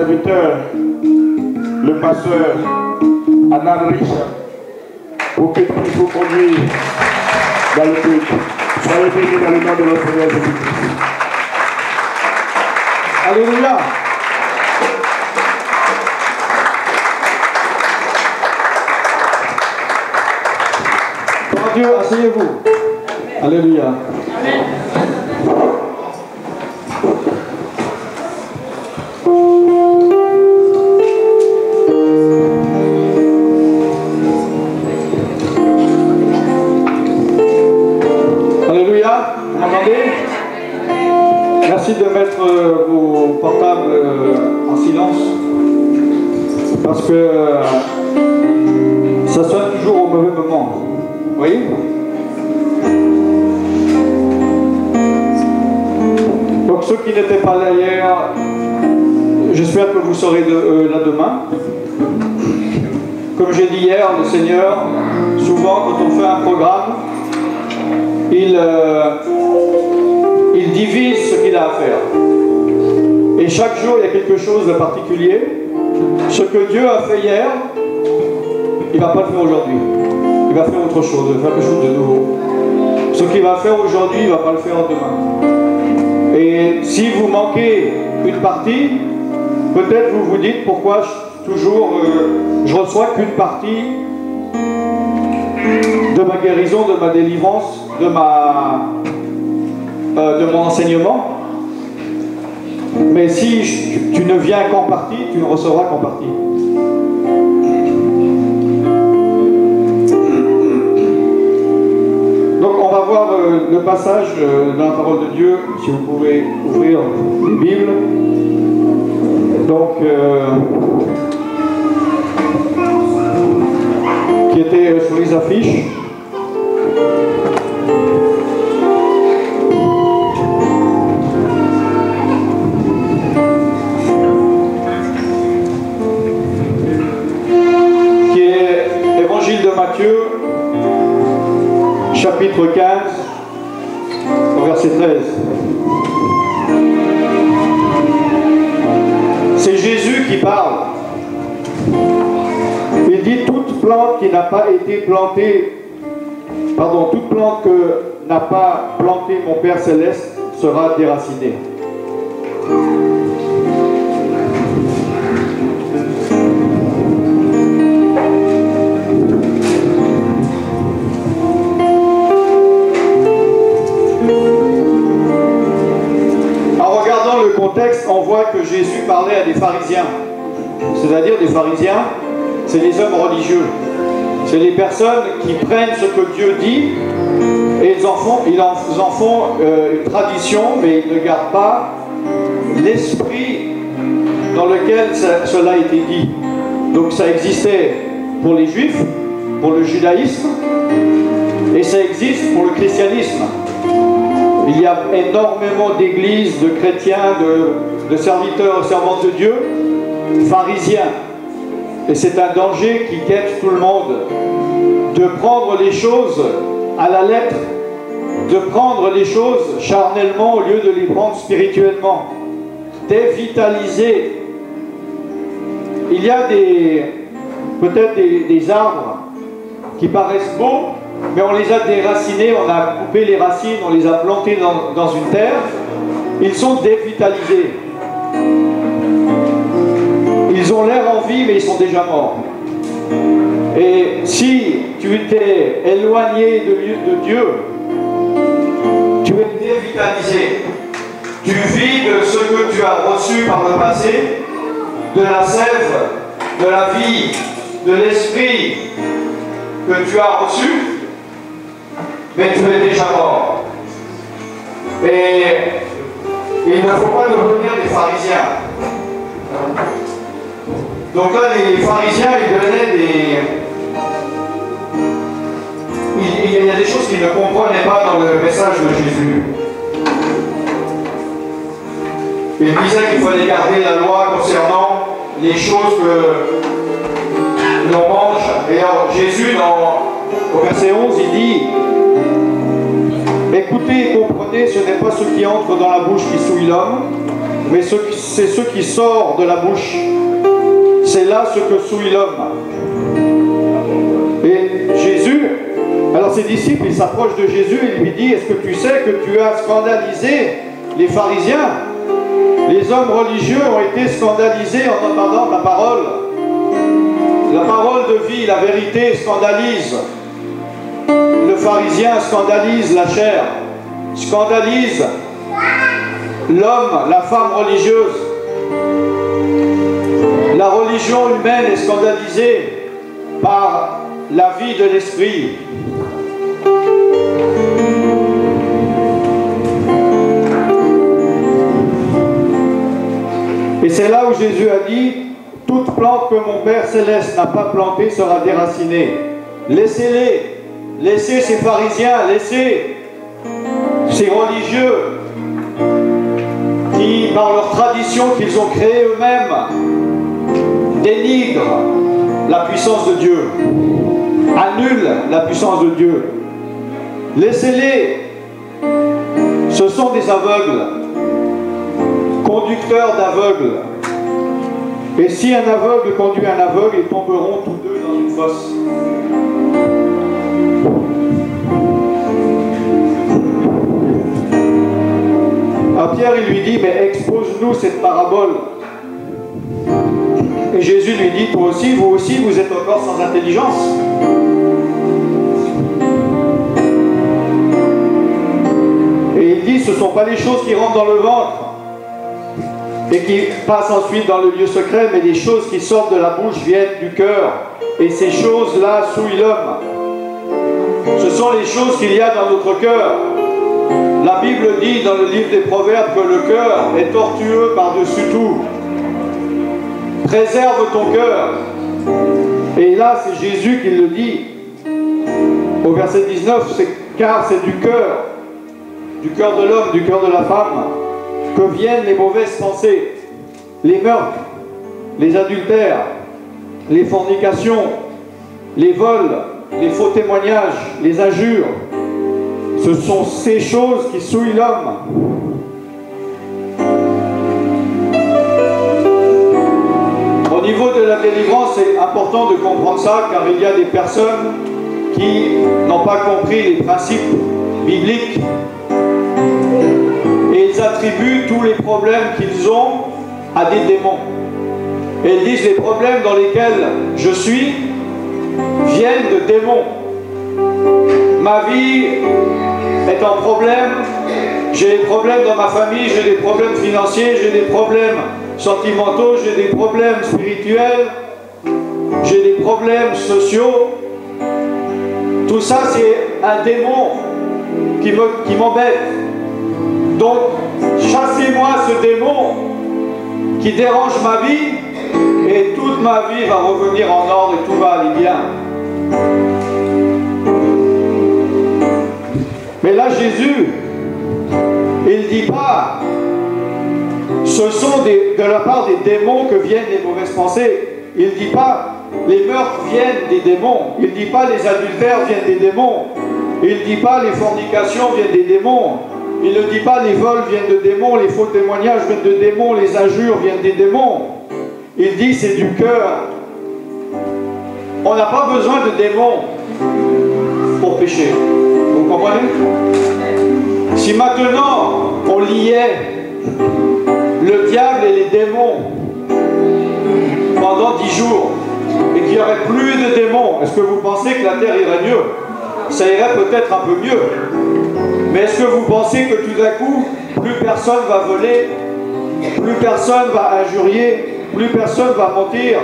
serviteur, le pasteur Anan Richa, pour qu'il puisse vous conduire dans le culte. Soyez bénis dans le nom de notre Seigneur Jésus-Christ. Alléluia. Grand Dieu, asseyez-vous. Alléluia. Amen. Alléluia. Vous m'entendez? Merci de mettre vos portables en silence, parce que ça sonne toujours au mauvais moment. Vous voyez? Donc ceux qui n'étaient pas là hier, j'espère que vous serez là demain. Comme j'ai dit hier, le Seigneur, souvent quand on fait un programme, il divise ce qu'il a à faire. Et chaque jour, il y a quelque chose de particulier. Ce que Dieu a fait hier, il ne va pas le faire aujourd'hui. Il va faire autre chose, il va faire quelque chose de nouveau. Ce qu'il va faire aujourd'hui, il ne va pas le faire demain. Et si vous manquez une partie, peut-être vous vous dites pourquoi je reçois qu'une partie de ma guérison, de ma délivrance, de mon enseignement. Mais si tu ne viens qu'en partie, tu ne recevras qu'en partie. Donc on va voir le passage dans la parole de Dieu, si vous pouvez ouvrir les Bibles. Donc, qui était sur les affiches. Qui est Évangile de Matthieu, chapitre 15, verset 13. C'est Jésus qui parle. Il dit: toute plante qui n'a pas été plantée, toute plante que n'a pas planté mon Père Céleste sera déracinée. Contexte, on voit que Jésus parlait à des pharisiens. C'est-à-dire des pharisiens, c'est les hommes religieux. C'est les personnes qui prennent ce que Dieu dit et ils en font une tradition, mais ils ne gardent pas l'esprit dans lequel cela a été dit. Donc ça existait pour les Juifs, pour le judaïsme, et ça existe pour le christianisme. Il y a énormément d'églises, de chrétiens, de serviteurs, servantes de Dieu, pharisiens. Et c'est un danger qui guette tout le monde, de prendre les choses à la lettre, de prendre les choses charnellement au lieu de les prendre spirituellement, dévitaliser. Il y a peut-être des arbres qui paraissent beaux, mais on les a déracinés, on a coupé les racines, on les a plantés dans une terre. Ils sont dévitalisés. Ils ont l'air en vie, mais ils sont déjà morts. Et si tu t'es éloigné de Dieu, tu es dévitalisé. Tu vis de ce que tu as reçu par le passé, de la sève, de la vie, de l'esprit que tu as reçu, mais tu es déjà mort. Et il ne faut pas devenir des pharisiens. Donc là, les pharisiens, ils donnaient il y a des choses qu'ils ne comprenaient pas dans le message de Jésus. Il disait qu'il fallait garder la loi concernant les choses que l'on mange. Et alors, Jésus, au verset 11, il dit: écoutez et comprenez, ce n'est pas ce qui entre dans la bouche qui souille l'homme, mais c'est ce qui sort de la bouche. C'est là ce que souille l'homme. Et Jésus, alors ses disciples, ils s'approchent de Jésus et lui disent, est-ce que tu sais que tu as scandalisé les pharisiens? Les hommes religieux ont été scandalisés en entendant ta parole. La parole de vie, la vérité scandalise. Le pharisien scandalise la chair, scandalise l'homme, la femme religieuse. La religion humaine est scandalisée par la vie de l'esprit. Et c'est là où Jésus a dit, toute plante que mon Père Céleste n'a pas plantée sera déracinée. Laissez-les, laissez ces pharisiens, laissez ces religieux qui, par leur tradition qu'ils ont créée eux-mêmes, dénigrent la puissance de Dieu, annulent la puissance de Dieu. Laissez-les, ce sont des aveugles, conducteurs d'aveugles. Et si un aveugle conduit un aveugle, ils tomberont tous deux dans une fosse. À Pierre, il lui dit, mais expose-nous cette parabole. Et Jésus lui dit, toi aussi, vous êtes encore sans intelligence. Et il dit, ce ne sont pas les choses qui rentrent dans le ventre et qui passent ensuite dans le lieu secret, mais les choses qui sortent de la bouche viennent du cœur. Et ces choses-là souillent l'homme. Ce sont les choses qu'il y a dans notre cœur. La Bible dit dans le livre des Proverbes que le cœur est tortueux par-dessus tout. Préserve ton cœur. Et là, c'est Jésus qui le dit. Au verset 19, car c'est du cœur de l'homme, du cœur de la femme, que viennent les mauvaises pensées, les meurtres, les adultères, les fornications, les vols, les faux témoignages, les injures. Ce sont ces choses qui souillent l'homme. Au niveau de la délivrance, c'est important de comprendre ça, car il y a des personnes qui n'ont pas compris les principes bibliques et ils attribuent tous les problèmes qu'ils ont à des démons. Et ils disent, les problèmes dans lesquels je suis viennent de démons. Ma vie est en problème, j'ai des problèmes dans ma famille, j'ai des problèmes financiers, j'ai des problèmes sentimentaux, j'ai des problèmes spirituels, j'ai des problèmes sociaux. Tout ça, c'est un démon qui m'embête. Donc, chassez-moi ce démon qui dérange ma vie et toute ma vie va revenir en ordre et tout va aller bien. Mais là, Jésus, il ne dit pas, ce sont de la part des démons que viennent les mauvaises pensées. Il ne dit pas, les meurtres viennent des démons. Il ne dit pas, les adultères viennent des démons. Il ne dit pas, les fornications viennent des démons. Il ne dit pas, les vols viennent de démons, les faux témoignages viennent de démons, les injures viennent des démons. Il dit, c'est du cœur. On n'a pas besoin de démons pour pécher. Vous comprenez? Si maintenant on liait le diable et les démons pendant 10 jours et qu'il n'y aurait plus de démons, est-ce que vous pensez que la terre irait mieux? Ça irait peut-être un peu mieux. Mais est-ce que vous pensez que tout d'un coup, plus personne va voler, plus personne va injurier, plus personne va mentir,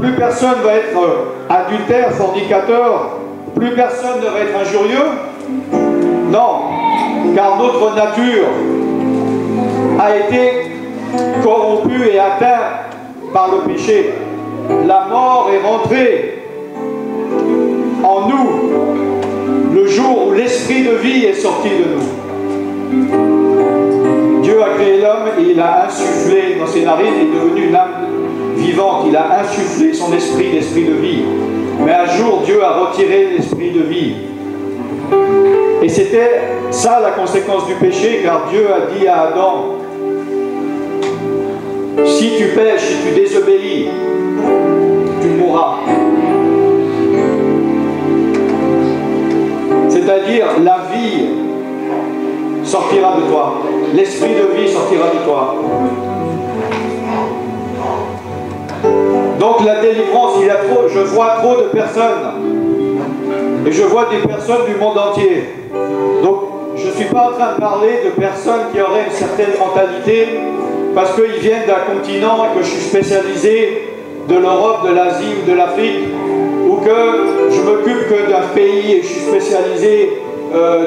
plus personne va être adultère, fornicateur, plus personne ne va être injurieux? Non, car notre nature a été corrompue et atteinte par le péché. La mort est rentrée en nous le jour où l'esprit de vie est sorti de nous. Dieu a créé l'homme et il a insufflé dans ses narines, il est devenu une âme vivante. Il a insufflé son esprit, l'esprit de vie. Mais un jour, Dieu a retiré l'esprit de vie. Et c'était ça la conséquence du péché, car Dieu a dit à Adam, Si tu pèches, si tu désobéis, tu mourras. C'est-à-dire, la vie sortira de toi. L'esprit de vie sortira de toi. Donc la délivrance, je vois trop de personnes. Et je vois des personnes du monde entier. Donc je ne suis pas en train de parler de personnes qui auraient une certaine mentalité parce qu'ils viennent d'un continent et que je suis spécialisé de l'Europe, de l'Asie ou de l'Afrique, ou que je m'occupe que d'un pays et je suis spécialisé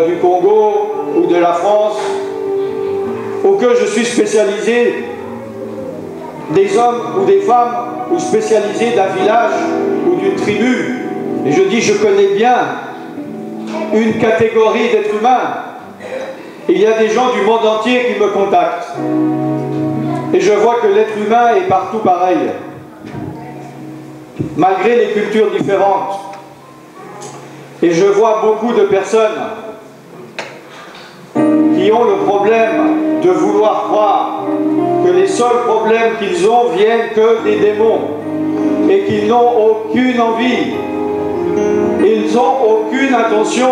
du Congo ou de la France, ou que je suis spécialisé des hommes ou des femmes, ou spécialisé d'un village ou d'une tribu. Et je dis, je connais bien une catégorie d'êtres humains. Il y a des gens du monde entier qui me contactent. Et je vois que l'être humain est partout pareil. Malgré les cultures différentes. Et je vois beaucoup de personnes qui ont le problème de vouloir croire que les seuls problèmes qu'ils ont viennent que des démons et qu'ils n'ont aucune envie, ils n'ont aucune intention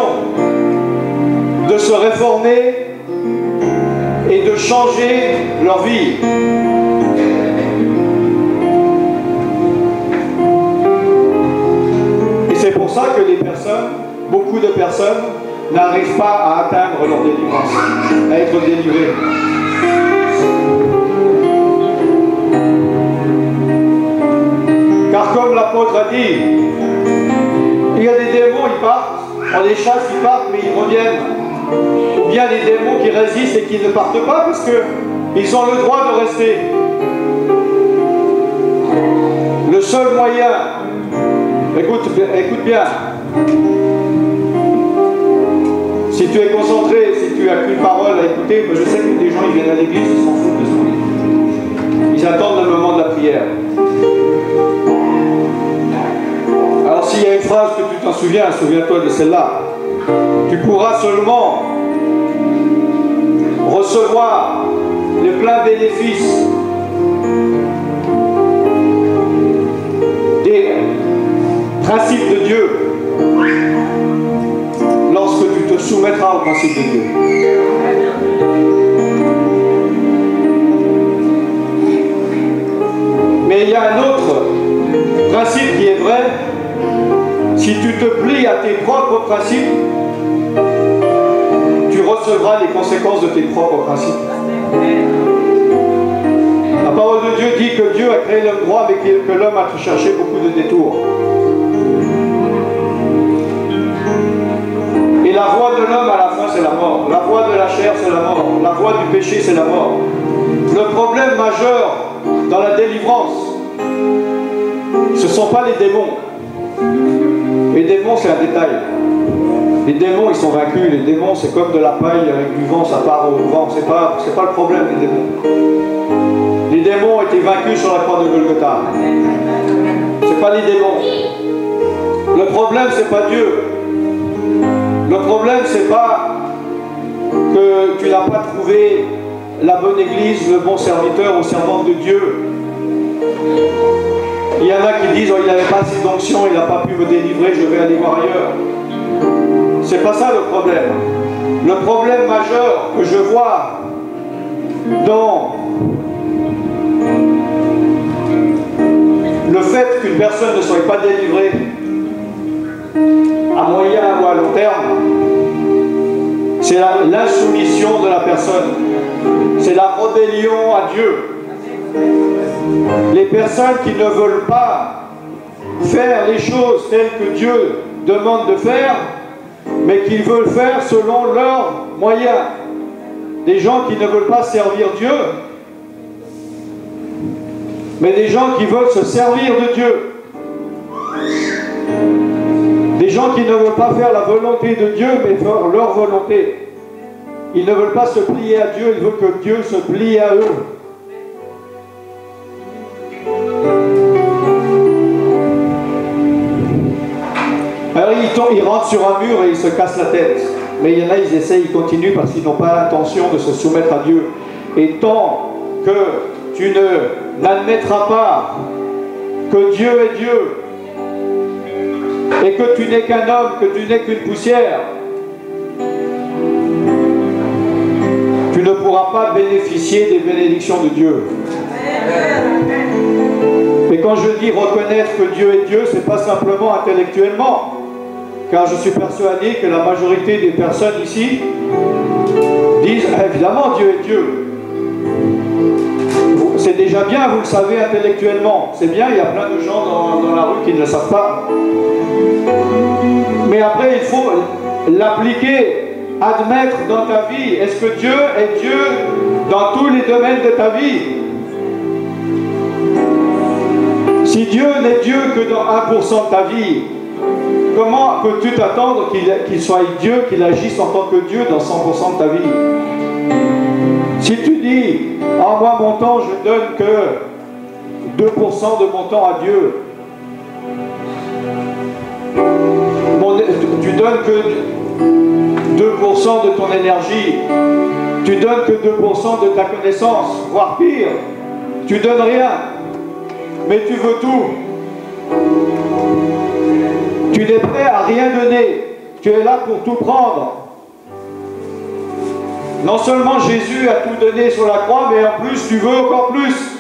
de se réformer et de changer leur vie. Et c'est pour ça que les personnes, beaucoup de personnes, n'arrivent pas à atteindre leur délivrance, à être délivrées. Car comme l'apôtre a dit, il y a des démons, ils partent, on les chasse, ils partent, mais ils reviennent. Ou bien des démons qui résistent et qui ne partent pas parce qu'ils ont le droit de rester. Le seul moyen, écoute bien, si tu es concentré, si tu n'as qu'une parole à écouter, je sais que des gens ils viennent à l'église, ils s'en foutent de ce qu'on dit. Ils attendent le moment de la prière. Alors s'il y a une phrase que tu t'en souviens, souviens-toi de celle-là. Tu pourras seulement recevoir les pleins bénéfices des principes de Dieu lorsque tu te soumettras aux principes de Dieu. Mais il y a un autre principe qui est vrai. Si tu te plies à tes propres principes, tu recevras les conséquences de tes propres principes. La parole de Dieu dit que Dieu a créé l'homme droit, mais que l'homme a cherché beaucoup de détours. Et la voie de l'homme à la fin, c'est la mort. La voie de la chair, c'est la mort. La voie du péché, c'est la mort. Le problème majeur dans la délivrance, ce ne sont pas les démons. Les démons, c'est un détail. Les démons, ils sont vaincus. Les démons, c'est comme de la paille avec du vent, ça part au vent. C'est pas le problème des démons. Les démons ont été vaincus sur la croix de Golgotha. C'est pas les démons. Le problème, c'est pas Dieu. Le problème, c'est pas que tu n'as pas trouvé la bonne église, le bon serviteur ou servante de Dieu. Il y en a qui disent oh, il n'avait pas assez d'onction, il n'a pas pu me délivrer, je vais aller voir ailleurs. C'est pas ça le problème. Le problème majeur que je vois dans le fait qu'une personne ne soit pas délivrée à moyen ou à long terme, c'est l'insoumission de la personne. C'est la rébellion à Dieu. Les personnes qui ne veulent pas faire les choses telles que Dieu demande de faire, mais qui veulent faire selon leurs moyens. Des gens qui ne veulent pas servir Dieu, mais des gens qui veulent se servir de Dieu. Des gens qui ne veulent pas faire la volonté de Dieu, mais faire leur volonté. Ils ne veulent pas se plier à Dieu, ils veulent que Dieu se plie à eux. Alors ils rentrent sur un mur et ils se cassent la tête. Mais il y en a, ils essayent, ils continuent parce qu'ils n'ont pas l'intention de se soumettre à Dieu. Et tant que tu ne n'admettra pas que Dieu est Dieu et que tu n'es qu'un homme, que tu n'es qu'une poussière, tu ne pourras pas bénéficier des bénédictions de Dieu. Et quand je dis reconnaître que Dieu est Dieu, ce n'est pas simplement intellectuellement, car je suis persuadé que la majorité des personnes ici disent évidemment Dieu est Dieu. C'est déjà bien, vous le savez intellectuellement. C'est bien, il y a plein de gens dans la rue qui ne le savent pas. Mais après, il faut l'appliquer, admettre dans ta vie. Est-ce que Dieu est Dieu dans tous les domaines de ta vie? Si Dieu n'est Dieu que dans 1% de ta vie, comment peux-tu t'attendre qu'il soit Dieu, qu'il agisse en tant que Dieu dans 100% de ta vie? Si tu dis, ah moi mon temps je donne que 2% de mon temps à Dieu, tu donnes que 2% de ton énergie, tu donnes que 2% de ta connaissance, voire pire, tu donnes rien, mais tu veux tout. Tu n'es prêt à rien donner, tu es là pour tout prendre. Non seulement Jésus a tout donné sur la croix, mais en plus tu veux encore plus.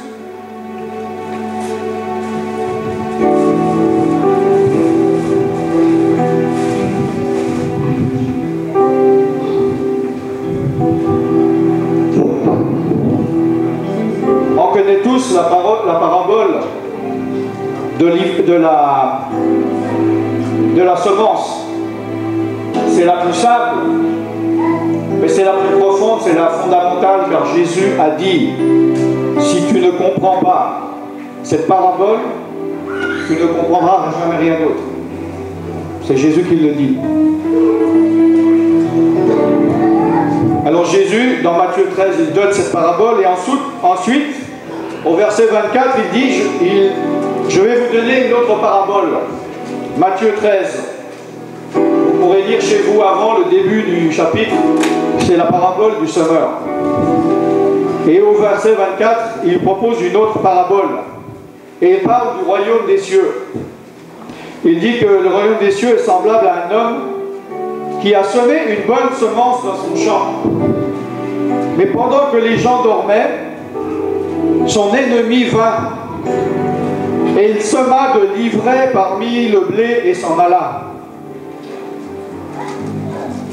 On connaît tous la parabole de la semence. C'est la plus simple, mais c'est la plus profonde, c'est la fondamentale, car Jésus a dit, si tu ne comprends pas cette parabole, tu ne comprendras jamais rien d'autre. C'est Jésus qui le dit. Alors Jésus, dans Matthieu 13, il donne cette parabole, et ensuite au verset 24, il dit, je vais vous donner une autre parabole. Matthieu 13. Vous pourrez lire chez vous avant le début du chapitre, c'est la parabole du semeur. Et au verset 24, il propose une autre parabole. Et il parle du royaume des cieux. Il dit que le royaume des cieux est semblable à un homme qui a semé une bonne semence dans son champ. Mais pendant que les gens dormaient, son ennemi vint. Et il sema de l'ivraie parmi le blé et s'en alla.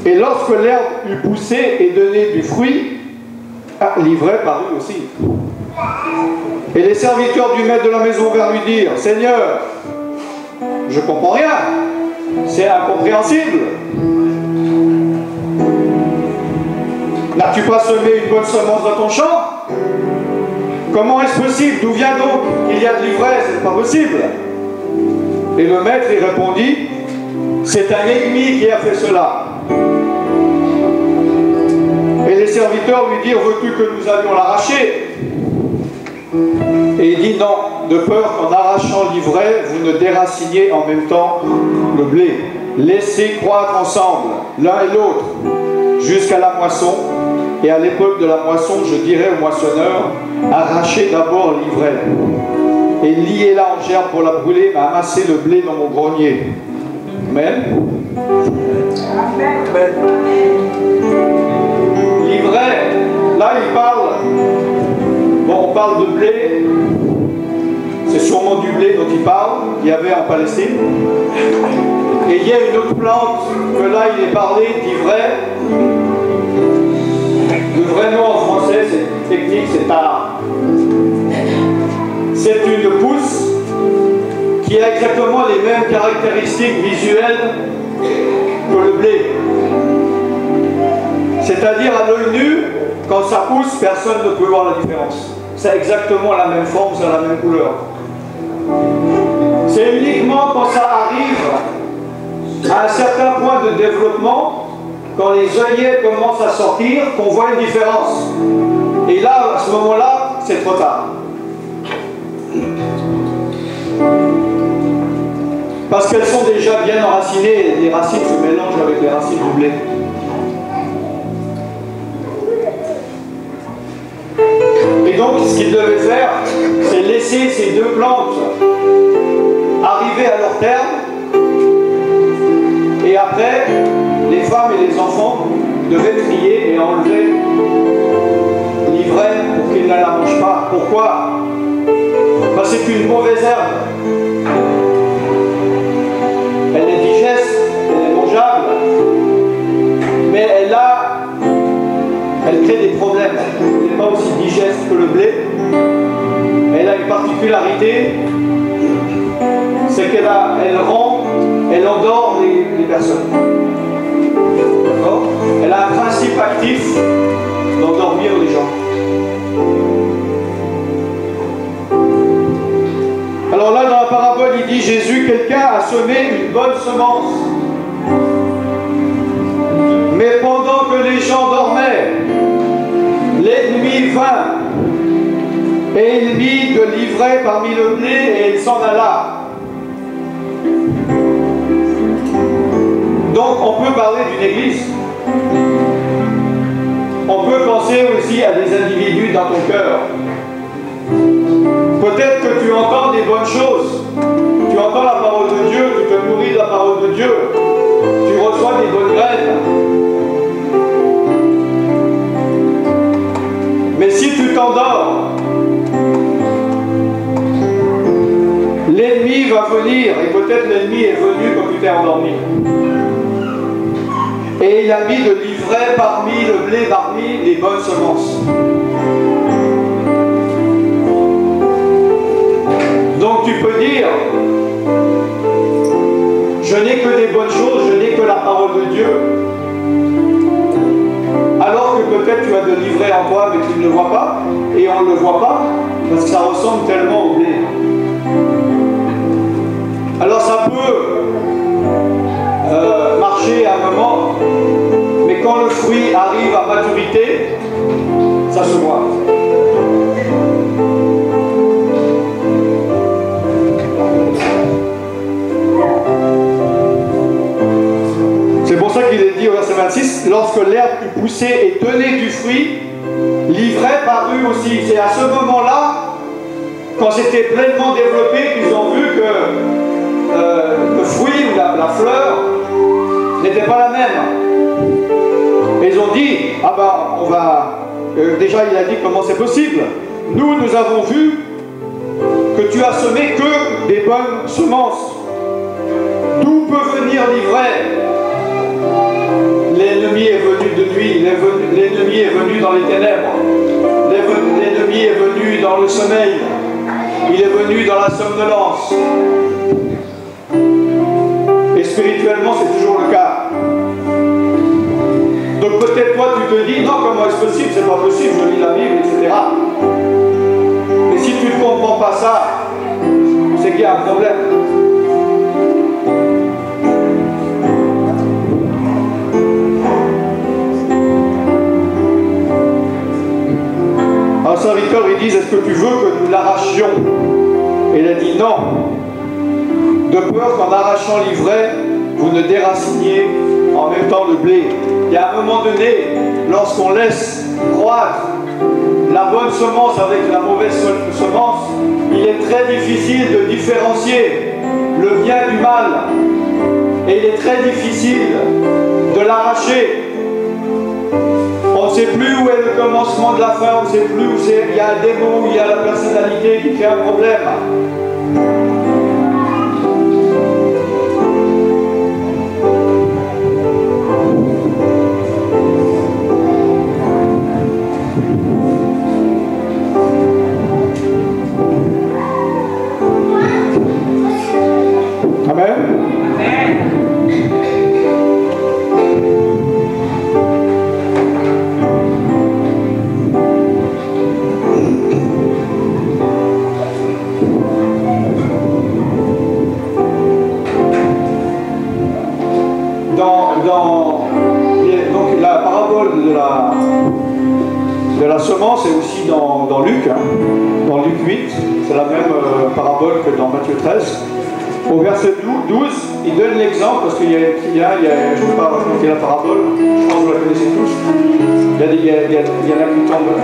Et lorsque l'herbe eut poussé et donné du fruit, l'ivraie parut aussi. Et les serviteurs du maître de la maison vinrent lui dire, Seigneur, je ne comprends rien, c'est incompréhensible. N'as-tu pas semé une bonne semence dans ton champ? Comment est-ce possible? D'où vient donc qu'il y a de l'ivraie? Ce n'est pas possible. Et le maître y répondit, c'est un ennemi qui a fait cela. Et les serviteurs lui dirent, veux-tu que nous allions l'arracher? Et il dit, non, de peur qu'en arrachant l'ivraie, vous ne déraciniez en même temps le blé. Laissez croître ensemble, l'un et l'autre, jusqu'à la moisson. Et à l'époque de la moisson, je dirai au moissonneur, arrachez d'abord l'ivraie, et liez-la en gerbe pour la brûler, mais amassez le blé dans mon grenier. Amen. Amen. L'ivraie, là il parle, bon on parle de blé, c'est sûrement du blé dont il parle, il y avait en Palestine. Et il y a une autre plante que là il est parlé d'ivraie. Le vrai nom en français, c'est technique, c'est tara. C'est une pousse qui a exactement les mêmes caractéristiques visuelles que le blé. C'est-à-dire à l'œil nu, quand ça pousse, personne ne peut voir la différence. C'est exactement la même forme, c'est la même couleur. C'est uniquement quand ça arrive à un certain point de développement, quand les œillets commencent à sortir, qu'on voit une différence. Et là, à ce moment-là, c'est trop tard. Parce qu'elles sont déjà bien enracinées, et les racines se mélangent avec les racines du blé. Et donc, ce qu'il devait faire, c'est laisser ces deux plantes arriver à leur terme. Et après, les femmes et les enfants devaient trier et enlever l'ivraie pour qu'ils ne la mangent pas. Pourquoi? Parce que c'est une mauvaise herbe. Elle est digeste, elle est mangeable, mais elle crée des problèmes. Elle n'est pas aussi digeste que le blé. Elle a une particularité, c'est elle endort les personnes. D'accord? Elle a un principe actif d'endormir les gens. Alors là, dans la parabole, il dit Jésus, quelqu'un a semé une bonne semence. Mais pendant que les gens dormaient, l'ennemi vint et il mit de l'ivraie parmi le blé et il s'en alla. Donc on peut parler d'une église. On peut penser aussi à des individus dans ton cœur. Peut-être que tu entends des bonnes choses. Tu entends la parole de Dieu, tu te nourris de la parole de Dieu. Tu reçois des bonnes graines. Mais si tu t'endors, l'ennemi va venir, et peut-être l'ennemi est venu quand tu t'es endormi. Et il a mis de l'ivraie parmi le blé, parmi les bonnes semences. Donc tu peux dire, je n'ai que des bonnes choses, je n'ai que la parole de Dieu. Alors que peut-être tu as de l'ivraie en toi, mais tu ne le vois pas, et on ne le voit pas, parce que ça ressemble tellement au blé. Alors ça peut marcher à un moment, mais quand le fruit arrive à maturité, ça se voit. C'est pour ça qu'il est dit au verset 26, lorsque l'herbe eut poussé et donné du fruit, l'ivraie parut aussi. C'est à ce moment-là, quand c'était pleinement développé, qu'ils ont vu que le fruit ou la fleur n'était pas la même. Et ils ont dit, ah ben on va... déjà il a dit comment c'est possible. Nous avons vu que tu as semé que des bonnes semences. D'où peut venir l'ivraie? L'ennemi est venu de nuit, l'ennemi est venu dans les ténèbres, l'ennemi est venu dans le sommeil, il est venu dans la somnolence. Et spirituellement, c'est toujours le cas. Donc peut-être toi, tu te dis, non, comment est-ce possible? C'est pas possible, je lis la Bible, etc. Mais si tu ne comprends pas ça, c'est qu'il y a un problème. Un serviteur, ils disent, est-ce que tu veux que nous l'arrachions? Et il a dit non. De peur qu'en arrachant l'ivraie, vous ne déraciniez en même temps le blé. Il y a un moment donné, lorsqu'on laisse croître la bonne semence avec la mauvaise semence, il est très difficile de différencier le bien du mal. Et il est très difficile de l'arracher. On ne sait plus où est le commencement de la fin, on ne sait plus où c'est. Il y a un démon, il y a la personnalité qui crée un problème. Amen. Donc la parabole de la semence est aussi dans Luc, dans Luc 8, c'est la même parabole que dans Matthieu 13. au verset 12, il donne l'exemple, parce qu'il y a, je ne peux pas raconter la parabole, je pense que vous la connaissez tous. Il y en a qui tombent,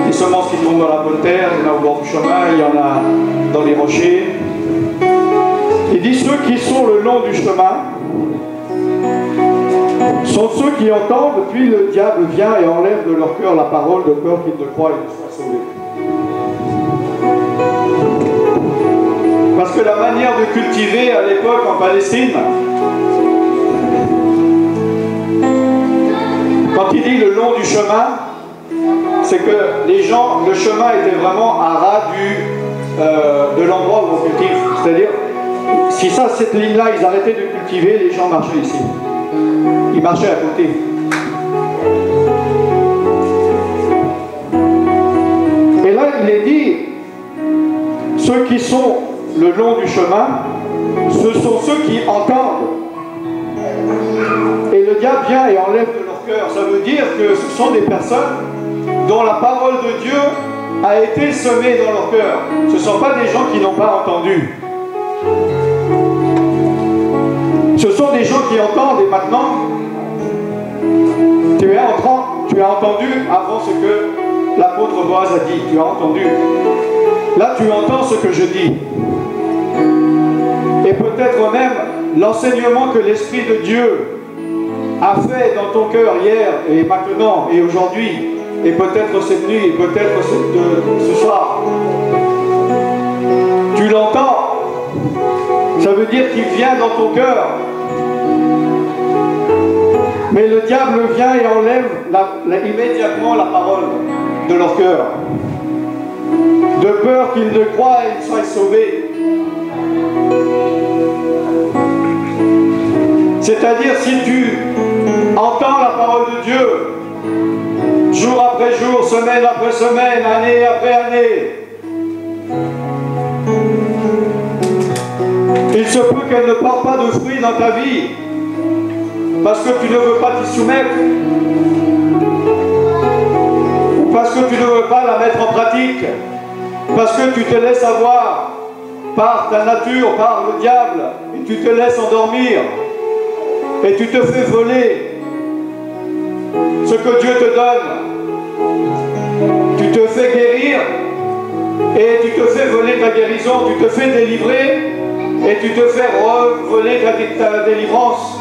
des semences qui tombent dans la bonne terre, il y en a au bord du chemin, il y en a dans les rochers. Il dit ceux qui sont le long du chemin sont ceux qui entendent, puis le diable vient et enlève de leur cœur la parole de peur qu'ils ne croient et ne soient sauvés. Parce que la manière de cultiver à l'époque en Palestine, quand il dit le long du chemin, c'est que les gens, le chemin était vraiment à ras de l'endroit où on cultive. C'est-à-dire, si cette ligne-là, ils arrêtaient de cultiver, les gens marchaient ici. Ils marchaient à côté. Et là, il est dit, ceux qui sont le long du chemin, ce sont ceux qui entendent. Et le diable vient et enlève de leur cœur. Ça veut dire que ce sont des personnes dont la parole de Dieu a été semée dans leur cœur. Ce ne sont pas des gens qui n'ont pas entendu. Ce sont des gens qui entendent et maintenant, tu as entendu avant ce que l'apôtre Boaz a dit. Tu as entendu. Là, tu entends ce que je dis. Et peut-être même l'enseignement que l'Esprit de Dieu a fait dans ton cœur hier et maintenant et aujourd'hui, et peut-être cette nuit, et peut-être ce soir. Tu l'entends. Ça veut dire qu'il vient dans ton cœur. Mais le diable vient et enlève immédiatement la parole de leur cœur. De peur qu'ils ne croient et qu'ils soient sauvés. C'est-à-dire, si tu entends la parole de Dieu, jour après jour, semaine après semaine, année après année, il se peut qu'elle ne porte pas de fruits dans ta vie, parce que tu ne veux pas t'y soumettre, ou parce que tu ne veux pas la mettre en pratique, parce que tu te laisses avoir par ta nature, par le diable, et tu te laisses endormir, et tu te fais voler ce que Dieu te donne. Tu te fais guérir, et tu te fais voler ta guérison, tu te fais délivrer, et tu te fais voler ta délivrance.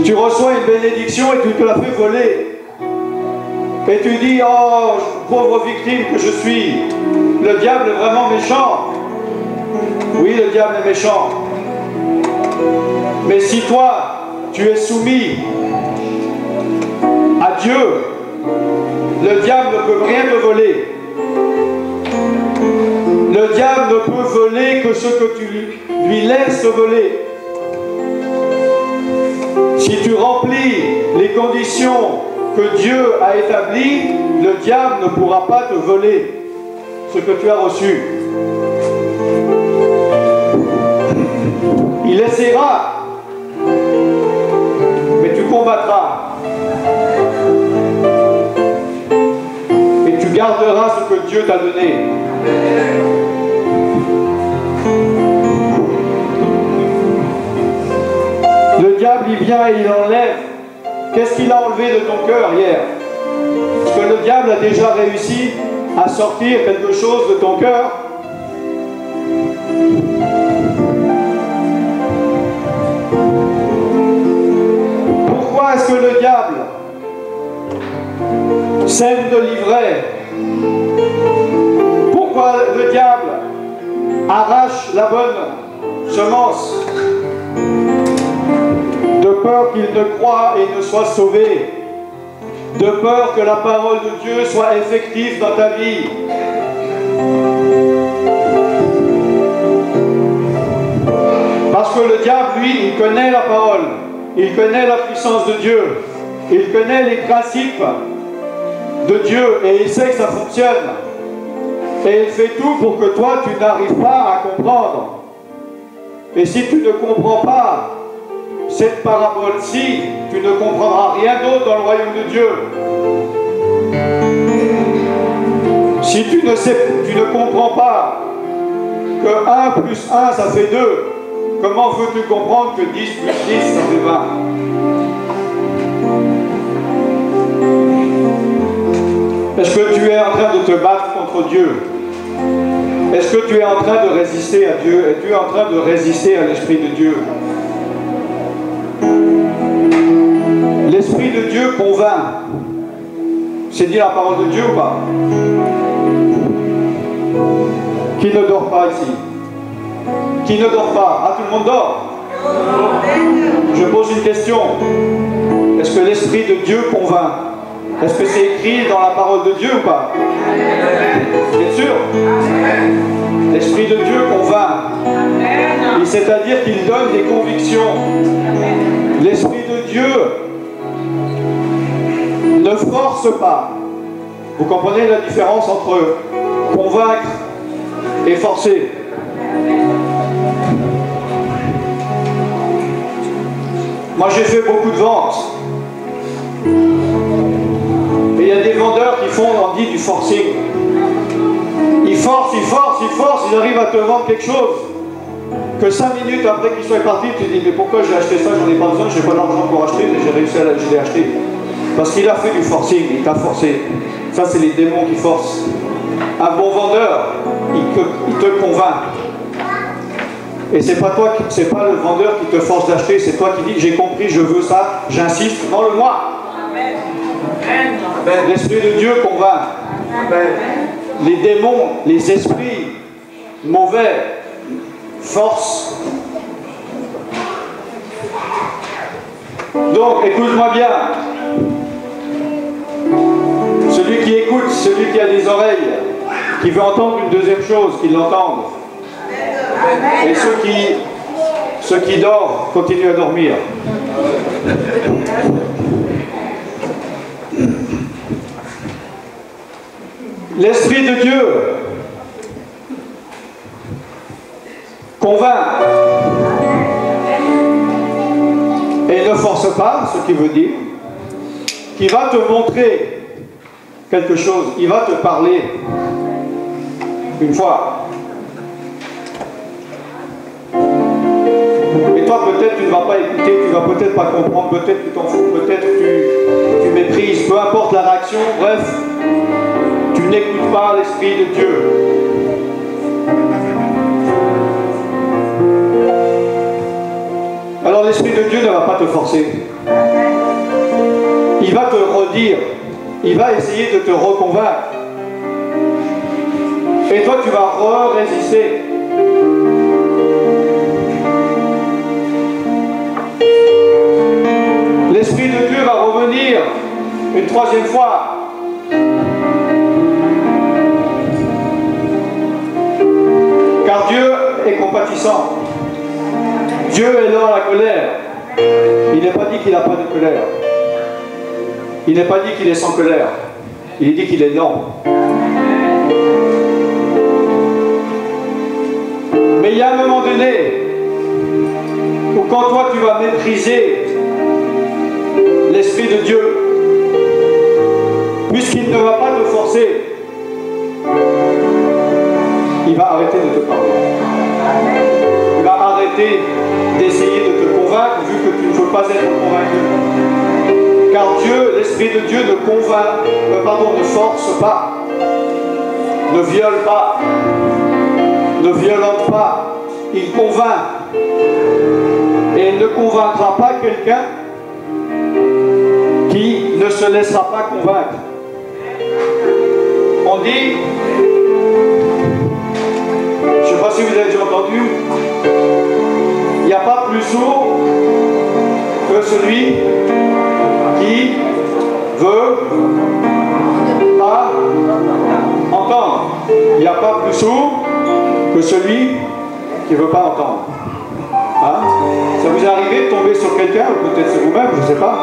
Tu reçois une bénédiction et tu te la fais voler. Et tu dis, oh, pauvre victime que je suis, le diable est vraiment méchant. Oui, le diable est méchant. Mais si toi, tu es soumis à Dieu, le diable ne peut rien te voler. Le diable ne peut voler que ce que tu lui laisses voler. Si tu remplis les conditions que Dieu a établies, le diable ne pourra pas te voler ce que tu as reçu. Il essaiera, mais tu combattras. Et tu garderas ce que Dieu t'a donné. Le diable, il vient et il enlève. Qu'est-ce qu'il a enlevé de ton cœur hier? Parce que le diable a déjà réussi à sortir quelque chose de ton cœur. Pourquoi est-ce que le diable sème de l'ivraie? Pourquoi le diable arrache la bonne semence? De peur qu'il ne croie et ne soit sauvé. De peur que la parole de Dieu soit effective dans ta vie. Parce que le diable, lui, il connaît la parole. Il connaît la puissance de Dieu. Il connaît les principes de Dieu et il sait que ça fonctionne. Et il fait tout pour que toi, tu n'arrives pas à comprendre. Et si tu ne comprends pas cette parabole-ci, tu ne comprendras rien d'autre dans le royaume de Dieu. Si tu ne comprends pas que 1 plus 1, ça fait 2, Comment veux-tu comprendre que 10 plus 10, ça fait 20? Est-ce que tu es en train de te battre contre Dieu? Est-ce que tu es en train de résister à Dieu? Es-tu en train de résister à l'Esprit de Dieu? L'Esprit de Dieu convainc. C'est dit la parole de Dieu ou pas? Qui ne dort pas ici? Qui ne dort pas? Ah, tout le monde dort? Je pose une question. Est-ce que l'Esprit de Dieu convainc? Est-ce que c'est écrit dans la parole de Dieu ou pas? Vous êtes sûr? L'Esprit de Dieu convainc. Et c'est-à-dire qu'il donne des convictions. L'Esprit de Dieu ne force pas. Vous comprenez la différence entre convaincre et forcer? Moi j'ai fait beaucoup de ventes. Et il y a des vendeurs qui font, on dit, du forcing. Ils forcent, ils arrivent à te vendre quelque chose. Que 5 minutes après qu'ils soient partis, tu te dis, mais pourquoi j'ai acheté ça? J'en ai pas besoin, j'ai pas d'argent pour acheter, mais j'ai réussi à je l'ai acheté. Parce qu'il a fait du forcing, il t'a forcé. Ça, c'est les démons qui forcent. Un bon vendeur, il te convainc. Et c'est pas toi, c'est pas le vendeur qui te force d'acheter, c'est toi qui dis, j'ai compris, je veux ça, j'insiste, vends-le-moi. L'Esprit de Dieu convainc. Les démons, les esprits mauvais forcent. Donc, écoute-moi bien. Celui qui écoute, celui qui a des oreilles, qui veut entendre une deuxième chose, qu'il l'entende. Et ceux qui dorment, continuent à dormir. L'Esprit de Dieu convainc et ne force pas, ce qui veut dire qu'il va te montrer quelque chose, il va te parler une fois. Et toi peut-être tu ne vas pas écouter, tu ne vas peut-être pas comprendre, peut-être tu t'en fous, peut-être tu méprises, peu importe la réaction, bref, tu n'écoutes pas l'Esprit de Dieu. Alors l'Esprit de Dieu ne va pas te forcer. Il va te redire, il va essayer de te reconvaincre. Et toi tu vas résister. L'Esprit de Dieu va revenir une troisième fois. Car Dieu est compatissant. Dieu est lent à la colère. Il n'est pas dit qu'il n'a pas de colère. Il n'est pas dit qu'il est sans colère. Il dit qu'il est lent. Mais il y a un moment donné où quand toi tu vas mépriser l'Esprit de Dieu, puisqu'il ne va pas te forcer, il va arrêter de te parler. Il va arrêter d'essayer de te convaincre vu que tu ne veux pas être convaincu. Car Dieu, l'Esprit de Dieu ne convainc, ne force pas, ne viole pas, ne violente pas. Il convainc. Et il ne convaincra pas quelqu'un qui ne se laissera pas convaincre. On dit, je ne sais pas si vous avez déjà entendu, il n'y a pas plus sourd que celui qui veut pas entendre. Il n'y a pas plus sourd que celui qui ne veut pas entendre. Hein? Ça vous est arrivé de tomber sur quelqu'un, ou peut-être c'est vous-même, je ne sais pas.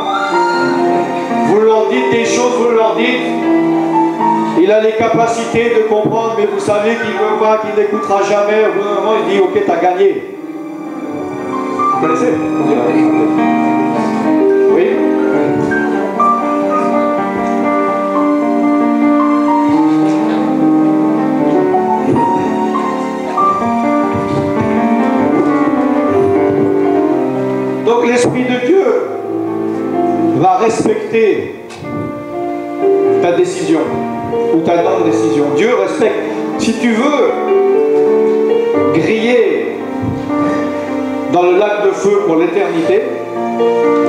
Vous leur dites des choses, vous leur dites, il a les capacités de comprendre, mais vous savez qu'il ne veut pas, qu'il n'écoutera jamais. Au bout d'un moment, il dit, ok, t'as gagné. Vous connaissez? Oui? ta décision ou ta non-décision. Dieu respecte. Si tu veux griller dans le lac de feu pour l'éternité,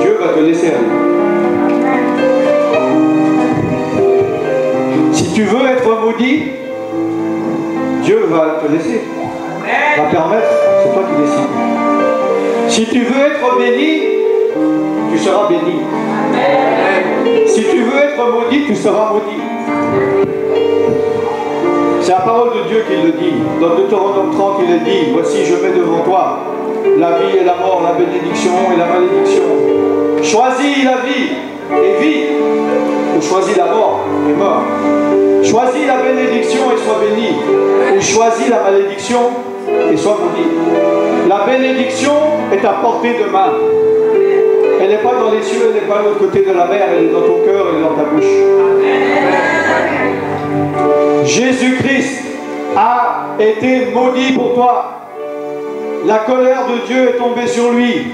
Dieu va te laisser aller. Si tu veux être maudit, Dieu va te laisser. Va permettre, c'est toi qui décides. Si tu veux être béni, tu seras béni. Si tu veux être maudit, tu seras maudit. C'est la parole de Dieu qui le dit. Dans Deutéronome 30, il est dit, voici je mets devant toi la vie et la mort, la bénédiction et la malédiction. Choisis la vie et vis, ou choisis la mort et mort. Choisis la bénédiction et sois béni, ou choisis la malédiction et sois maudit. La bénédiction est à portée de main. Elle n'est pas dans les cieux, elle n'est pas de l'autre côté de la mer, elle est dans ton cœur, elle est dans ta bouche. Jésus-Christ a été maudit pour toi. La colère de Dieu est tombée sur lui.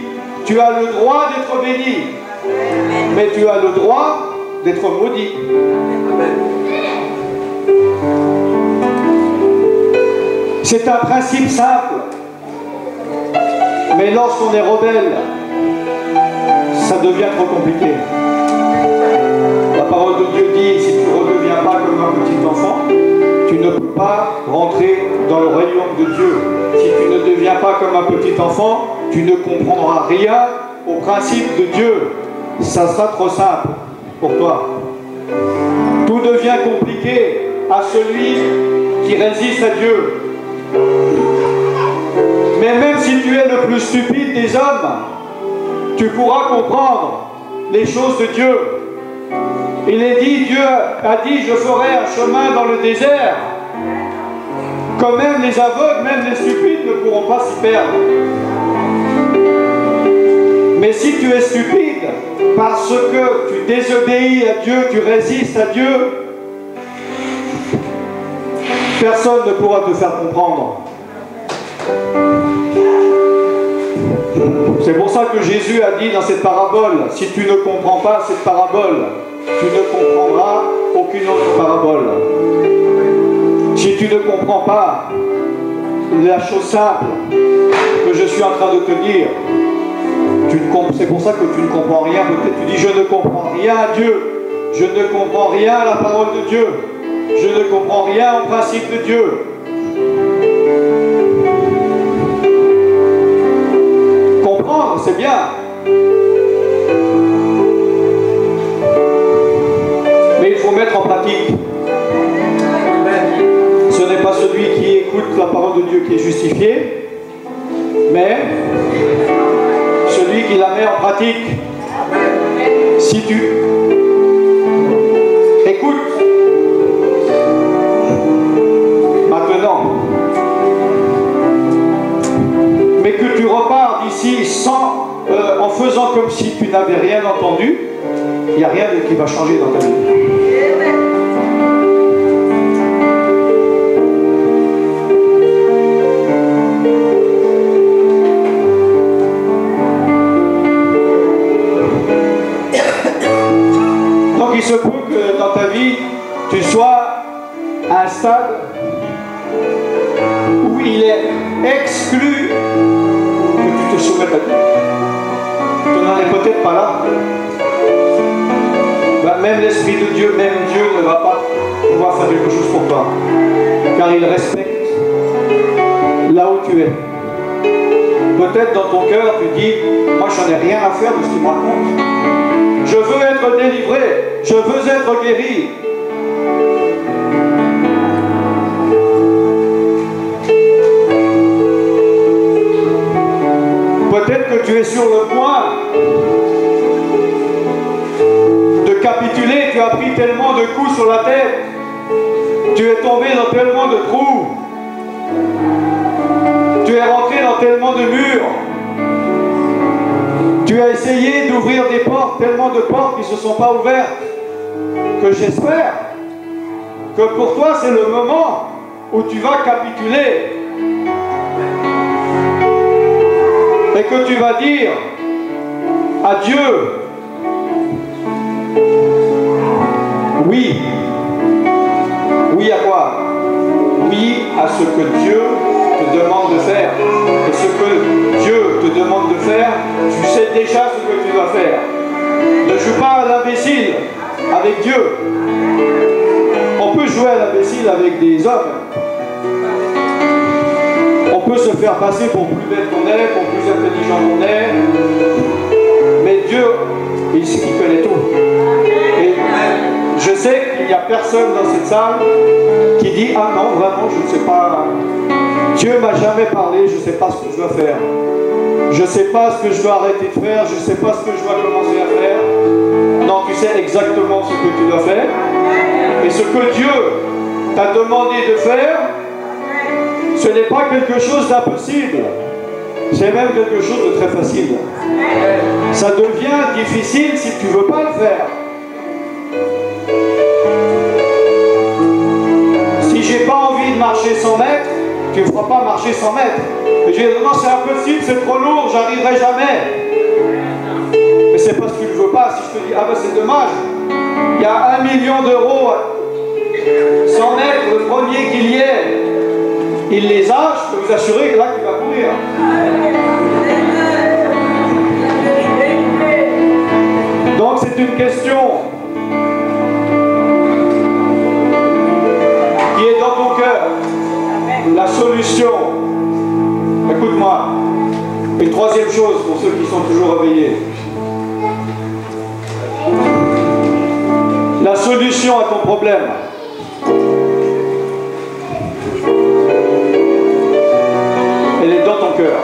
Tu as le droit d'être béni, mais tu as le droit d'être maudit. C'est un principe simple, mais lorsqu'on est rebelle, ça devient trop compliqué. La parole de Dieu dit, si tu ne redeviens pas comme un petit enfant, tu ne peux pas rentrer dans le royaume de Dieu. Si tu ne deviens pas comme un petit enfant, tu ne comprendras rien au principe de Dieu. Ça sera trop simple pour toi. Tout devient compliqué à celui qui résiste à Dieu. Mais même si tu es le plus stupide des hommes, tu pourras comprendre les choses de Dieu. Il est dit, Dieu a dit, je ferai un chemin dans le désert. Quand même les aveugles, même les stupides ne pourront pas s'y perdre. Mais si tu es stupide, parce que tu désobéis à Dieu, tu résistes à Dieu, personne ne pourra te faire comprendre. C'est pour ça que Jésus a dit dans cette parabole, si tu ne comprends pas cette parabole, tu ne comprendras aucune autre parabole. Si tu ne comprends pas la chose simple que je suis en train de te dire, c'est pour ça que tu ne comprends rien. Peut-être tu dis, je ne comprends rien à Dieu, je ne comprends rien à la parole de Dieu, je ne comprends rien au principe de Dieu. Comprendre, c'est bien. Mais il faut mettre en pratique. Ce n'est pas celui qui écoute la parole de Dieu qui est justifié, mais celui qui la met en pratique. Si tu écoutes maintenant, mais que tu repars d'ici en faisant comme si tu n'avais rien entendu, il n'y a rien qui va changer dans ta vie. Donc il se peut que dans ta vie, tu sois à un stade où il est exclu que tu te soumettes à Dieu. Tu n'en es peut-être pas là. Ben, même l'Esprit de Dieu, même Dieu ne va pas pouvoir faire quelque chose pour toi. Car il respecte là où tu es. Peut-être dans ton cœur, tu dis, moi je n'en ai rien à faire de ce qu'il me raconte. Je veux être délivré, je veux être guéri. Peut-être que tu es sur le point de capituler, tu as pris tellement de coups sur la tête, tu es tombé dans tellement de trous, tu es rentré dans tellement de murs, tu as essayé d'ouvrir des portes, tellement de portes qui ne se sont pas ouvertes, que j'espère que pour toi c'est le moment où tu vas capituler. Et que tu vas dire à Dieu, Oui. Oui à quoi? Oui à ce que Dieu te demande de faire. Et ce que Dieu te demande de faire, tu sais déjà ce que tu dois faire. Ne joue pas à l'imbécile avec Dieu. On peut jouer à l'imbécile avec des hommes. On peut se faire passer pour plus bête qu'on est, pour plus intelligent qu'on est. Mais Dieu, il connaît tout. Et je sais qu'il n'y a personne dans cette salle qui dit « Ah non, vraiment, je ne sais pas. Dieu ne m'a jamais parlé, je ne sais pas ce que je dois faire. Je ne sais pas ce que je dois arrêter de faire, je ne sais pas ce que je dois commencer à faire. » Non, tu sais exactement ce que tu dois faire. Et ce que Dieu t'a demandé de faire, ce n'est pas quelque chose d'impossible. C'est même quelque chose de très facile. Ça devient difficile si tu ne veux pas le faire. Si j'ai pas envie de marcher 100 mètres, tu ne me feras pas marcher 100 mètres. Et je dis non, c'est impossible, c'est trop lourd, j'arriverai jamais. Mais c'est parce que tu ne veux pas. Si je te dis, ah ben c'est dommage, il y a 1 million d'euros, 100 mètres, le premier qu'il y ait, il les a, je peux vous assurer que là tu vas courir. Donc c'est une question qui est dans ton cœur. La solution, écoute-moi, une troisième chose pour ceux qui sont toujours réveillés. La solution à ton problème, elle est dans ton cœur.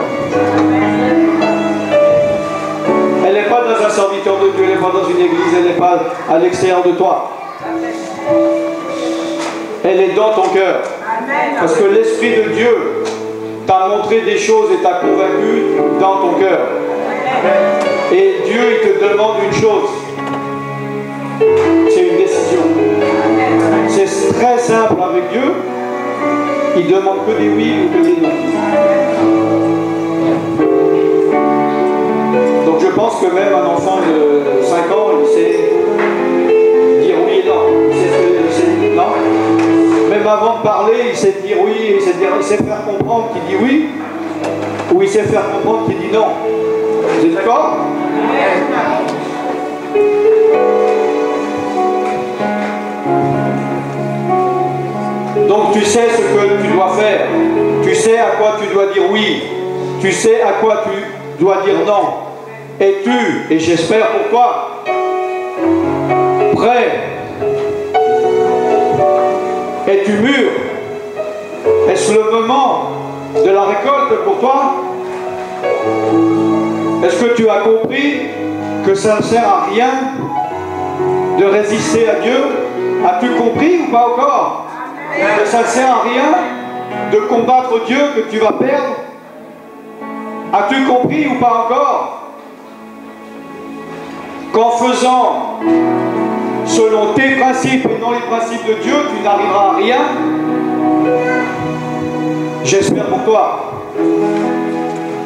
Elle n'est pas dans un serviteur de Dieu, elle n'est pas dans une église, elle n'est pas à l'extérieur de toi. Elle est dans ton cœur. Parce que l'Esprit de Dieu t'a montré des choses et t'a convaincu dans ton cœur. Et Dieu, il te demande une chose. C'est une décision. C'est très simple avec Dieu. Il ne demande que des oui ou que des non. Donc je pense que même un enfant de 5 ans, il sait dire oui et non. Il sait, non. Même avant de parler, il sait dire oui, il sait faire comprendre qu'il dit oui, ou il sait faire comprendre qu'il dit non. Vous êtes d'accord? Donc tu sais ce que tu dois faire, tu sais à quoi tu dois dire oui, tu sais à quoi tu dois dire non. Es-tu, et j'espère pour toi, prêt? Es-tu mûr? Est-ce le moment de la récolte pour toi? Est-ce que tu as compris que ça ne sert à rien de résister à Dieu? As-tu compris ou pas encore? Que ça ne sert à rien de combattre Dieu que tu vas perdre? As-tu compris ou pas encore qu'en faisant selon tes principes et non les principes de Dieu, tu n'arriveras à rien? J'espère pour toi.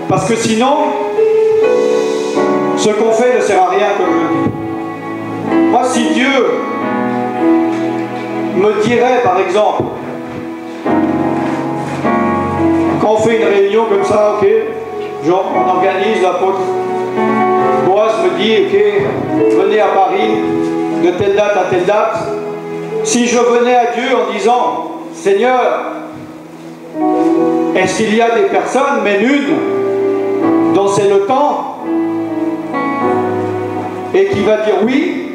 Parce que sinon, ce qu'on fait ne sert à rien, comme je dis. Moi, si Dieu me dirait, par exemple, quand on fait une réunion comme ça, ok, genre, on organise, l'apôtre Boaz me dit, ok, venez à Paris, de telle date à telle date. Si je venais à Dieu en disant, Seigneur, est-ce qu'il y a des personnes, mais une, dont c'est le temps, et qui va dire oui,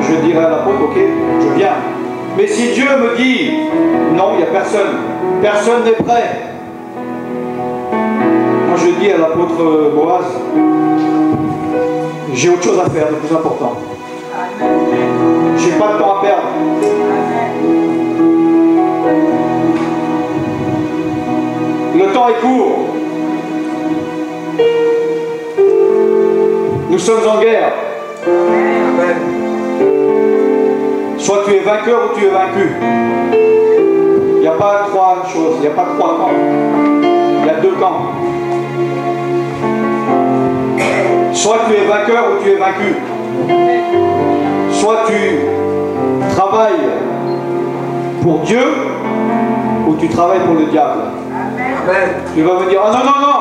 je dirais à l'apôtre, ok, je viens. Mais si Dieu me dit, non, il n'y a personne, personne n'est prêt. Moi je dis à l'apôtre Boaz, j'ai autre chose à faire de plus important. J'ai pas de temps à perdre. Le temps est court. Nous sommes en guerre. Soit tu es vainqueur ou tu es vaincu. Il n'y a pas trois choses, il n'y a pas trois camps. Il y a deux camps. Soit tu es vainqueur ou tu es vaincu. soit tu travailles pour Dieu ou tu travailles pour le diable. Amen. Tu vas me dire, ah non, non, non,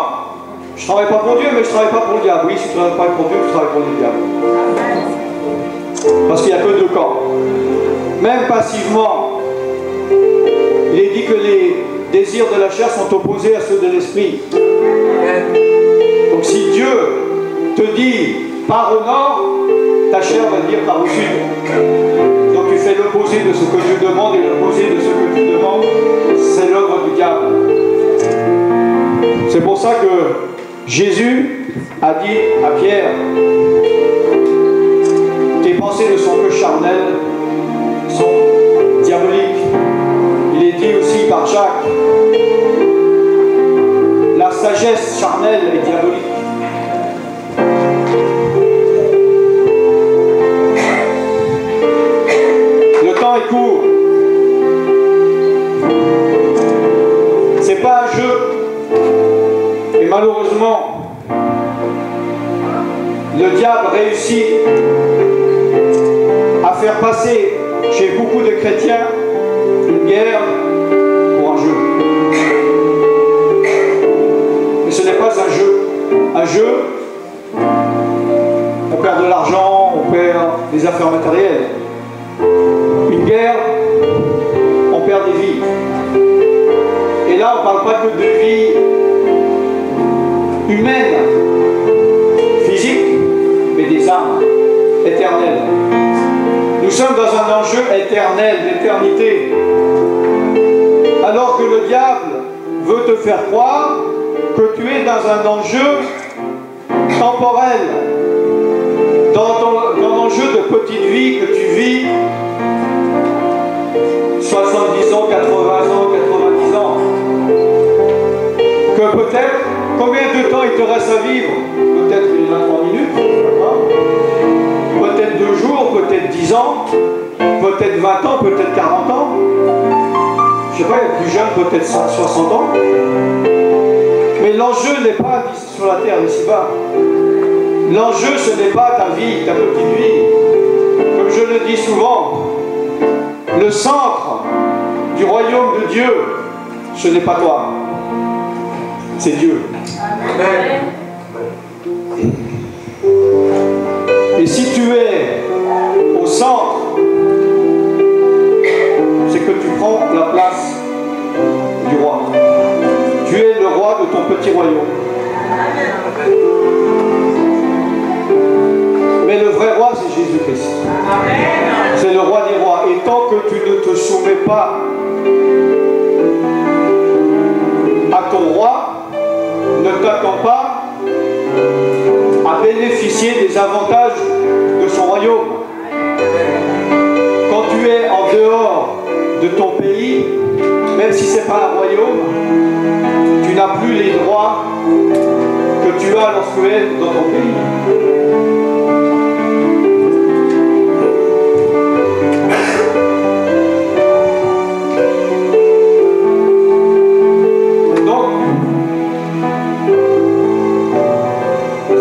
je ne travaille pas pour Dieu, mais je ne travaille pas pour le diable. Oui, si tu ne travailles pas pour Dieu, tu travailles pour le diable. Parce qu'il n'y a que deux camps. Même passivement, il est dit que les désirs de la chair sont opposés à ceux de l'esprit. Donc si Dieu te dit pars au nord, ta chair va dire pars au sud. Donc tu fais l'opposé de ce que Dieu demande, et l'opposé de ce que tu demandes, c'est l'œuvre du diable. C'est pour ça que Jésus a dit à Pierre, tes pensées ne sont que charnelles, sont diaboliques. Il est dit aussi par Jacques, la sagesse charnelle est diabolique. Le temps est court. C'est pas un jeu. Et malheureusement, le diable réussit à faire passer chez beaucoup de chrétiens une guerre pour un jeu. Mais ce n'est pas un jeu. Un jeu, on perd de l'argent, on perd des affaires matérielles. Une guerre, on perd des vies. Et là, on ne parle pas que de vie humaine, physique, mais des âmes éternelles. Nous sommes dans un enjeu éternel, d'éternité. Alors que le diable veut te faire croire que tu es dans un enjeu temporel, dans un enjeu de petite vie que tu vis 70 ans, 80 ans, 90 ans. Que peut-être, combien de temps il te reste à vivre? Peut-être 23 minutes, peut-être 2 jours, peut-être 10 ans, peut-être 20 ans, peut-être 40 ans. Je sais pas, il y a plus jeune, peut-être 60 ans. Mais l'enjeu n'est pas sur la terre ici-bas. L'enjeu, ce n'est pas ta vie, ta petite vie. Comme je le dis souvent, le centre du royaume de Dieu, ce n'est pas toi. C'est Dieu. Amen. Et si tu es au centre, c'est que tu prends la place du roi. Tu es le roi de ton petit royaume. Mais le vrai roi, c'est Jésus-Christ. C'est le roi des rois. Et tant que tu ne te soumets pas à ton roi, ne t'attends pas à bénéficier des avantages de son royaume. Quand tu es en dehors de ton pays, même si ce n'est pas un royaume, tu n'as plus les droits que tu as lorsque tu es dans ton pays.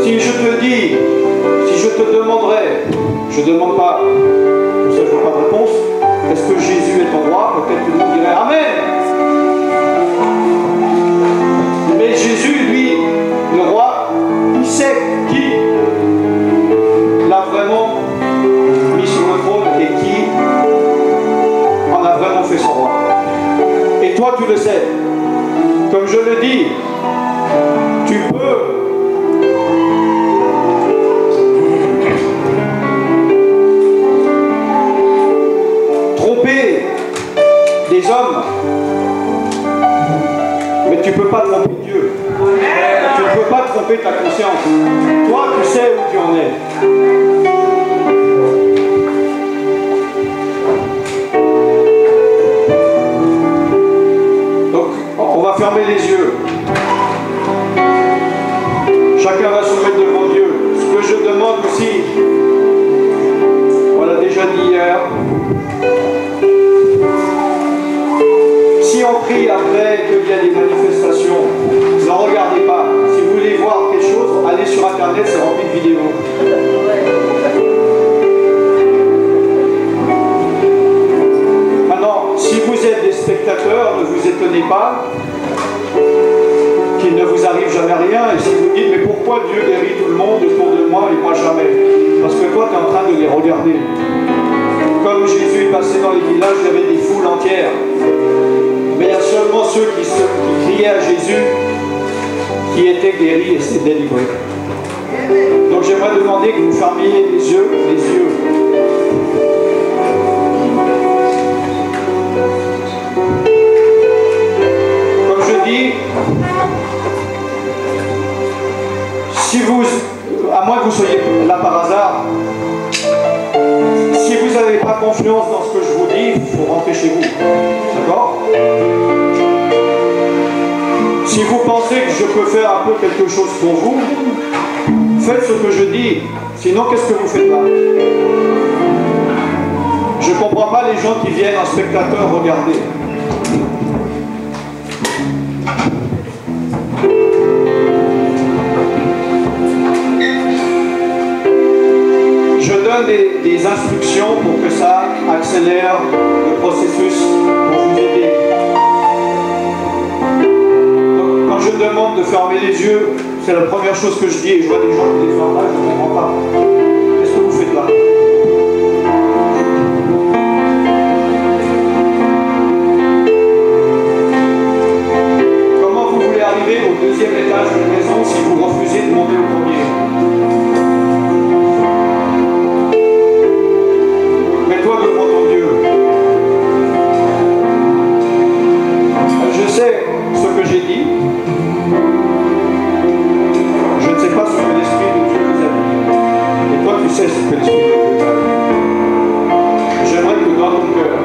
Si je te dis, si je te demanderais, je ne demande pas, pour ça je n'ai pas de réponse, est-ce que Jésus est ton roi? Peut-être tout le monde dirait Amen. Mais Jésus, lui, le roi, il sait qui l'a vraiment mis sur le trône et qui en a vraiment fait son roi. Et toi, tu le sais. Comme je le dis, tu peux des hommes, mais tu ne peux pas tromper Dieu. Tu ne peux pas tromper ta conscience. Toi, tu sais où tu en es. Donc, on va fermer les yeux. Chacun va se mettre devant Dieu. Ce que je demande aussi, on l'a déjà dit hier, si on prie après qu'il y a des manifestations, ne regardez pas. Si vous voulez voir quelque chose, allez sur internet, c'est rempli de vidéos. ne vous étonnez pas qu'il ne vous arrive jamais rien. Et si vous dites, mais pourquoi Dieu guérit tout le monde autour de moi et moi jamais? Parce que toi, tu es en train de les regarder. Comme Jésus est passé dans les villages, il y avait des foules entières. Mais il y a seulement ceux qui criaient à Jésus qui étaient guéris et s'étaient délivrés. Donc j'aimerais demander que vous fermiez les yeux. Comme je dis, si vous, à moins que vous soyez là par hasard, si vous n'avez pas confiance dans ce que je vous dis, il faut rentrer chez vous. D'accord? Si vous pensez que je peux faire un peu quelque chose pour vous, faites ce que je dis. Sinon, qu'est-ce que vous faites là? Je ne comprends pas les gens qui viennent en spectateur regarder. Je donne des instructions pour que ça accélère le processus pour vous aider. Donc, quand je demande de fermer les yeux, c'est la première chose que je dis et je vois des gens qui les ferment là, je ne comprends pas. Qu'est-ce que vous faites là? Comment vous voulez arriver au deuxième étage de la maison si vous refusez de monter au premier? Mets-toi devant ton Dieu. Je sais ce que j'ai dit. Je ne sais pas ce que l'Esprit de Dieu vous a dit. Et toi, tu sais ce que l'Esprit de Dieu t'a dit. J'aimerais que dans ton cœur,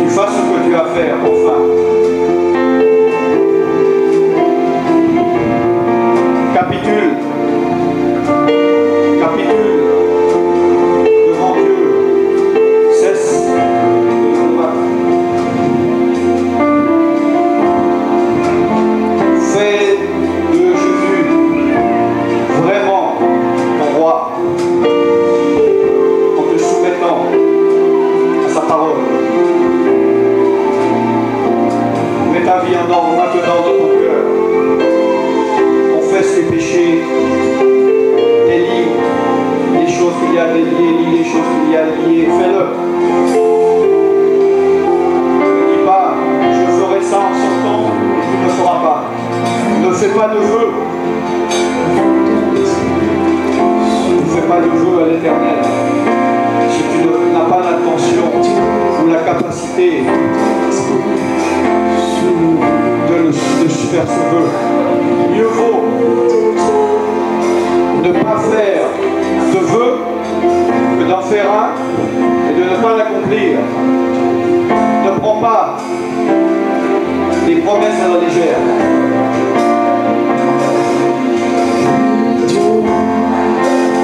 tu fasses ce que tu as à faire, enfin. Capitule devant Dieu. Cesse de combattre. Fais de Jésus vraiment ton roi en te soumettant à sa parole. Mets ta vie en ordre maintenant dans ton cœur. Confesse tes péchés, délie les choses qu'il y a à délier, lis les choses qu'il y a à lier, fais-le. Ne dis pas, je ferai ça en sortant, et tu ne le feras pas. Ne fais pas de vœux. Ne fais pas de vœux à l'Éternel. Si tu n'as pas l'intention ou la capacité de faire ce vœu, mieux vaut ne pas faire de vœu que d'en faire un et de ne pas l'accomplir. Ne prends pas des promesses à la légère.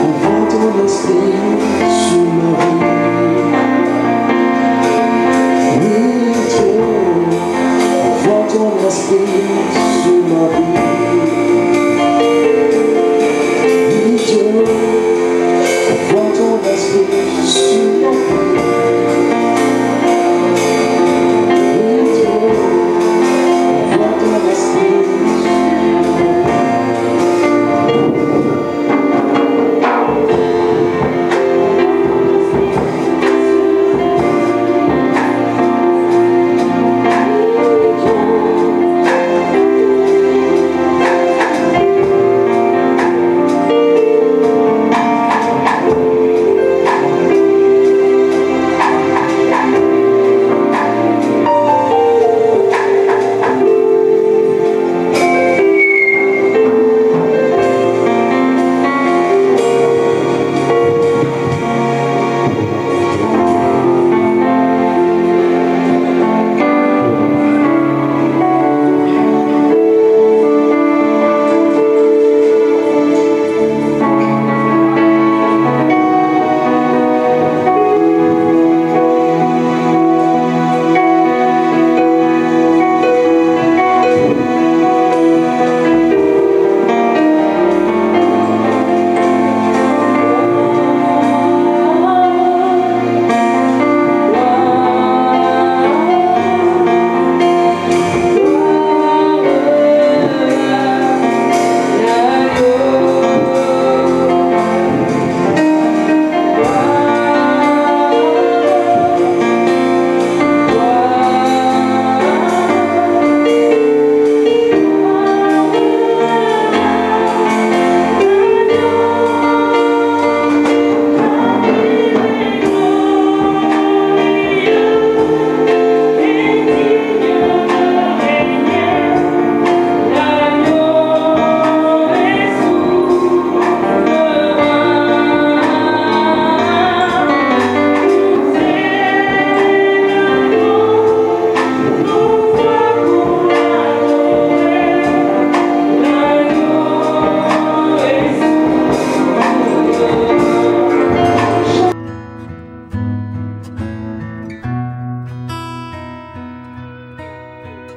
Envoie ton esprit sur ma vie. Oui, Dieu, envoie ton esprit sur ma vie. Oui, Dieu, envoie ton esprit sur ma vie. Oui, Dieu, envoie ton esprit.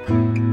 Amen.